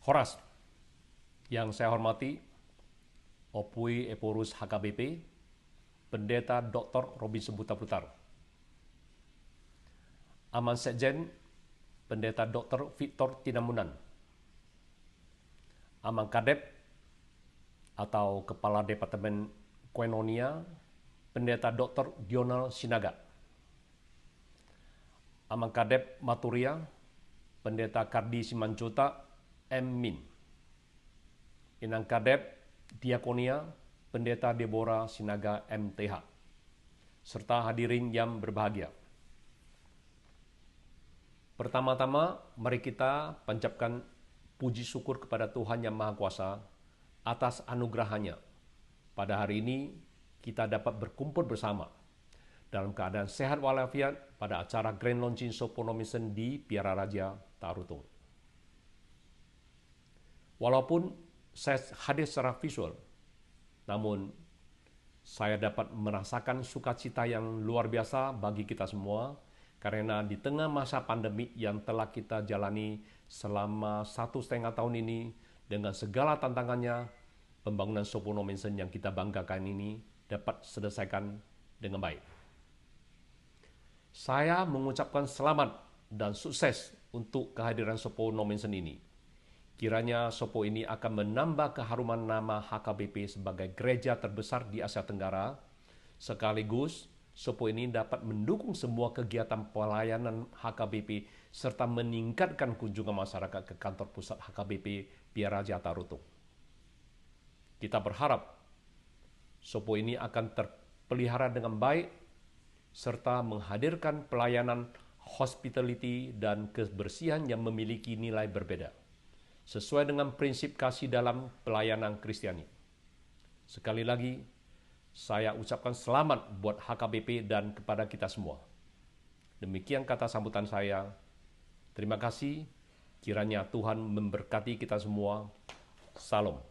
Horas, yang saya hormati Opui Eporus HKBP, Pendeta Dr. Robinson Buta-Putar, Aman Sekjen Pendeta Dr. Victor Tinamunan, Aman Kadep atau Kepala Departemen Koinonia Pendeta Dr. Dional Sinaga, Aman Kadep Maturia Pendeta Kardi Simanjota M. Min, Inang Kadep Diakonia Pendeta Deborah Sinaga MTH, serta hadirin yang berbahagia. Pertama-tama, mari kita panjatkan puji syukur kepada Tuhan Yang Maha Kuasa atas anugerahnya. Pada hari ini, kita dapat berkumpul bersama dalam keadaan sehat walafiat pada acara Grand Launching Soponomission di Piara Raja Tarutung. Walaupun saya hadir secara visual, namun saya dapat merasakan sukacita yang luar biasa bagi kita semua, karena di tengah masa pandemi yang telah kita jalani selama 1,5 tahun ini, dengan segala tantangannya, pembangunan Soponomission yang kita banggakan ini dapat selesaikan dengan baik. Saya mengucapkan selamat dan sukses untuk kehadiran Soponomission ini. Kiranya Sopo ini akan menambah keharuman nama HKBP sebagai gereja terbesar di Asia Tenggara, sekaligus Sopo ini dapat mendukung semua kegiatan pelayanan HKBP serta meningkatkan kunjungan masyarakat ke kantor pusat HKBP Piara Raja Tarutung. Kita berharap Sopo ini akan terpelihara dengan baik serta menghadirkan pelayanan hospitality dan kebersihan yang memiliki nilai berbeda, sesuai dengan prinsip kasih dalam pelayanan Kristiani. Sekali lagi, saya ucapkan selamat buat HKBP dan kepada kita semua. Demikian kata sambutan saya. Terima kasih. Kiranya Tuhan memberkati kita semua. Salam.